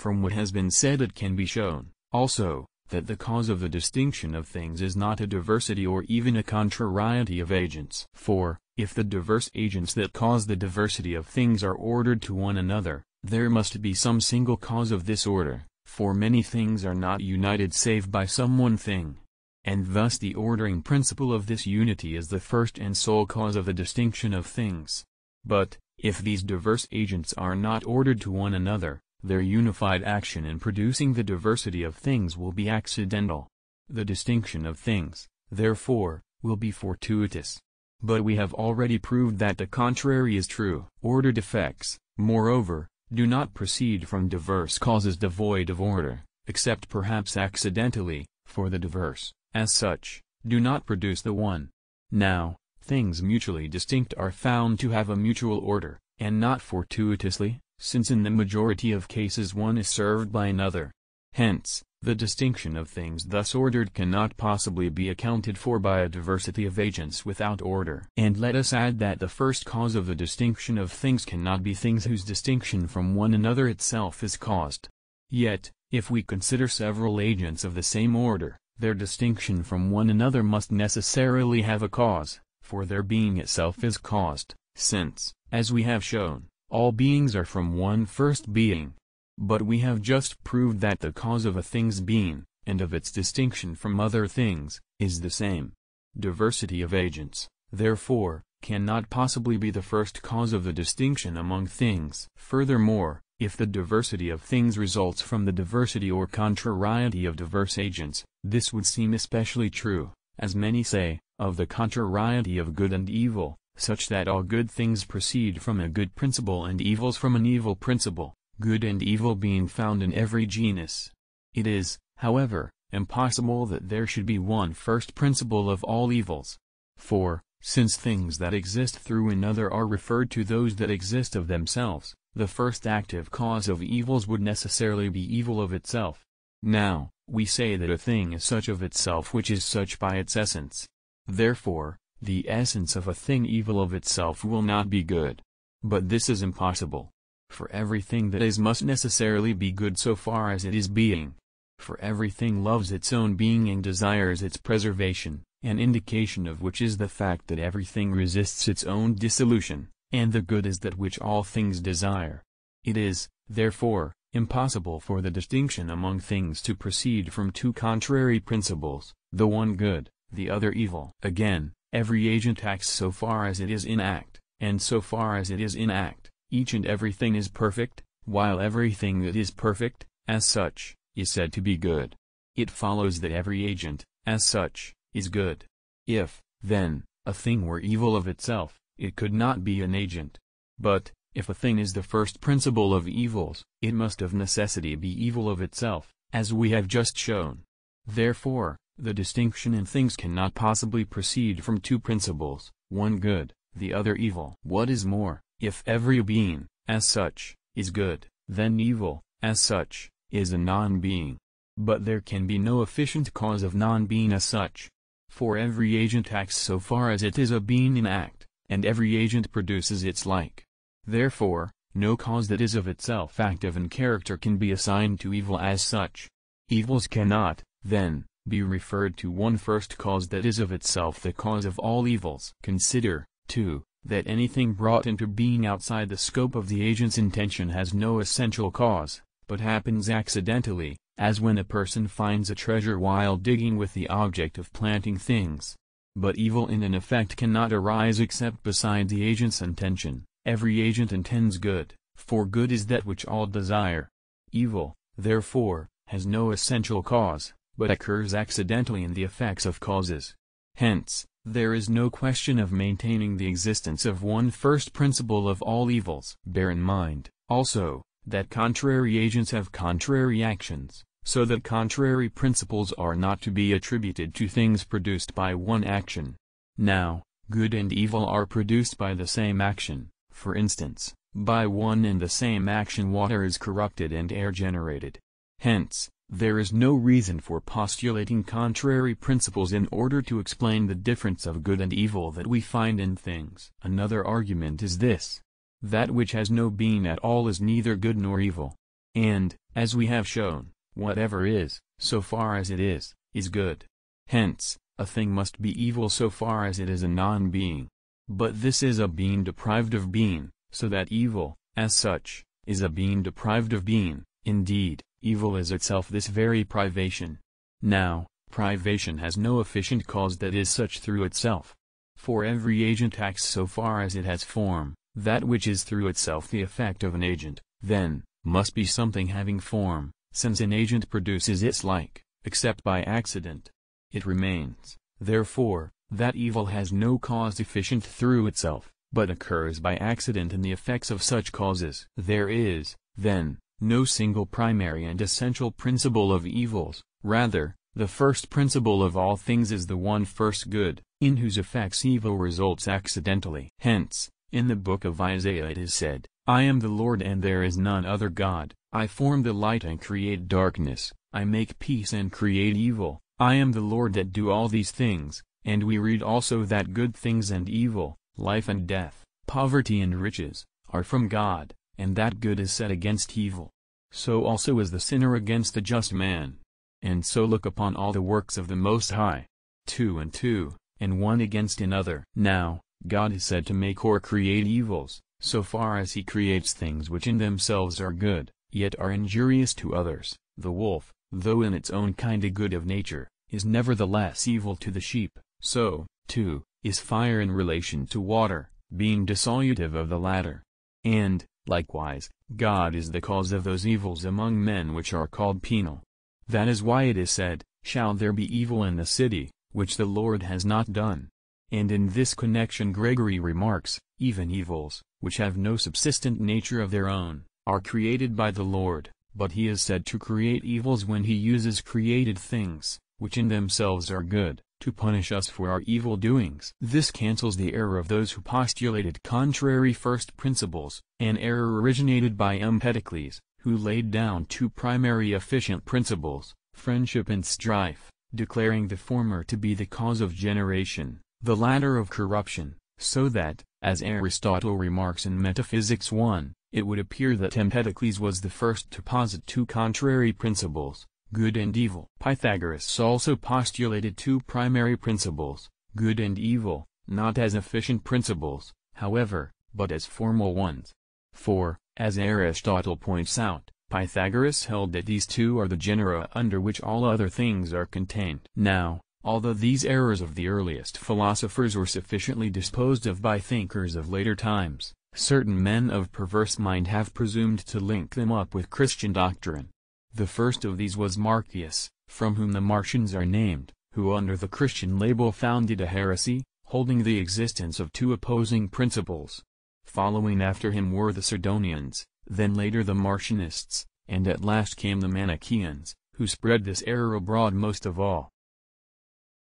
From what has been said it can be shown, also, that the cause of the distinction of things is not a diversity or even a contrariety of agents. For, if the diverse agents that cause the diversity of things are ordered to one another, there must be some single cause of this order, for many things are not united save by some one thing. And thus the ordering principle of this unity is the first and sole cause of the distinction of things. But, if these diverse agents are not ordered to one another, their unified action in producing the diversity of things will be accidental. The distinction of things, therefore, will be fortuitous. But we have already proved that the contrary is true. Ordered effects, moreover, do not proceed from diverse causes devoid of order, except perhaps accidentally, for the diverse, as such, do not produce the one. Now, things mutually distinct are found to have a mutual order, and not fortuitously, since in the majority of cases one is served by another. Hence, the distinction of things thus ordered cannot possibly be accounted for by a diversity of agents without order. And let us add that the first cause of the distinction of things cannot be things whose distinction from one another itself is caused. Yet, if we consider several agents of the same order, their distinction from one another must necessarily have a cause, for their being itself is caused, since, as we have shown, all beings are from one first being. But we have just proved that the cause of a thing's being, and of its distinction from other things, is the same. Diversity of agents, therefore, cannot possibly be the first cause of the distinction among things. Furthermore, if the diversity of things results from the diversity or contrariety of diverse agents, this would seem especially true, as many say, of the contrariety of good and evil, such that all good things proceed from a good principle and evils from an evil principle, good and evil being found in every genus. It is, however, impossible that there should be one first principle of all evils. For, since things that exist through another are referred to those that exist of themselves, the first active cause of evils would necessarily be evil of itself. Now, we say that a thing is such of itself which is such by its essence. Therefore, the essence of a thing evil of itself will not be good. But this is impossible. For everything that is must necessarily be good so far as it is being. For everything loves its own being and desires its preservation, an indication of which is the fact that everything resists its own dissolution, and the good is that which all things desire. It is, therefore, impossible for the distinction among things to proceed from two contrary principles, the one good, the other evil. Again, every agent acts so far as it is in act, and so far as it is in act, each and everything is perfect, while everything that is perfect, as such, is said to be good. It follows that every agent, as such, is good. If, then, a thing were evil of itself, it could not be an agent. But, if a thing is the first principle of evils, it must of necessity be evil of itself, as we have just shown. Therefore, the distinction in things cannot possibly proceed from two principles, one good, the other evil. What is more, if every being, as such, is good, then evil, as such, is a non-being. But there can be no efficient cause of non-being as such. For every agent acts so far as it is a being in act, and every agent produces its like. Therefore, no cause that is of itself active in character can be assigned to evil as such. Evils cannot, then, be referred to one first cause that is of itself the cause of all evils. Consider, too, that anything brought into being outside the scope of the agent's intention has no essential cause, but happens accidentally, as when a person finds a treasure while digging with the object of planting things. But evil in an effect cannot arise except beside the agent's intention. Every agent intends good, for good is that which all desire. Evil, therefore, has no essential cause, but occurs accidentally in the effects of causes. Hence, there is no question of maintaining the existence of one first principle of all evils. Bear in mind, also, that contrary agents have contrary actions, so that contrary principles are not to be attributed to things produced by one action. Now, good and evil are produced by the same action. For instance, by one and the same action water is corrupted and air generated. Hence, there is no reason for postulating contrary principles in order to explain the difference of good and evil that we find in things. Another argument is this: that which has no being at all is neither good nor evil. And, as we have shown, whatever is, so far as it is good. Hence, a thing must be evil so far as it is a non-being. But this is a being deprived of being, so that evil, as such, is a being deprived of being. Indeed, evil is itself this very privation. Now, privation has no efficient cause that is such through itself. For every agent acts so far as it has form, that which is through itself the effect of an agent, then, must be something having form, since an agent produces its like, except by accident. It remains, therefore, that evil has no cause efficient through itself, but occurs by accident in the effects of such causes. There is, then, no single primary and essential principle of evils, rather, the first principle of all things is the one first good, in whose effects evil results accidentally. Hence, in the book of Isaiah it is said, I am the Lord and there is none other God, I form the light and create darkness, I make peace and create evil, I am the Lord that do all these things. And we read also that good things and evil, life and death, poverty and riches, are from God, and that good is set against evil. So also is the sinner against the just man. And so look upon all the works of the Most High. 2 and 2, and one against another. Now, God is said to make or create evils, so far as he creates things which in themselves are good, yet are injurious to others. The wolf, though in its own kind a good of nature, is nevertheless evil to the sheep. So, too, is fire in relation to water, being dissolutive of the latter. And, likewise, God is the cause of those evils among men which are called penal. That is why it is said, Shall there be evil in the city, which the Lord has not done? And in this connection Gregory remarks, even evils, which have no subsistent nature of their own, are created by the Lord, but he is said to create evils when he uses created things, which in themselves are good, to punish us for our evil doings. This cancels the error of those who postulated contrary first principles, an error originated by Empedocles, who laid down two primary efficient principles, friendship and strife, declaring the former to be the cause of generation, the latter of corruption, so that, as Aristotle remarks in Metaphysics 1, it would appear that Empedocles was the first to posit two contrary principles, good and evil. Pythagoras also postulated two primary principles, good and evil, not as efficient principles, however, but as formal ones. For, as Aristotle points out, Pythagoras held that these two are the genera under which all other things are contained. Now, although these errors of the earliest philosophers were sufficiently disposed of by thinkers of later times, certain men of perverse mind have presumed to link them up with Christian doctrine. The first of these was Marcius, from whom the Marcians are named, who under the Christian label founded a heresy, holding the existence of two opposing principles. Following after him were the Sidonians, then later the Marcionists, and at last came the Manichaeans, who spread this error abroad most of all.